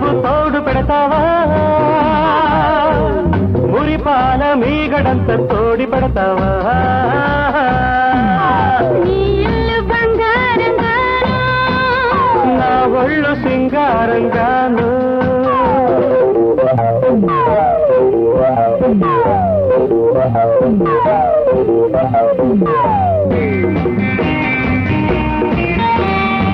నువ్వు తోడు పెడతావా మురిపాల మీగడంత తోడి పెడతావా నా ఒళ్ళు సింగారంగాను Wow.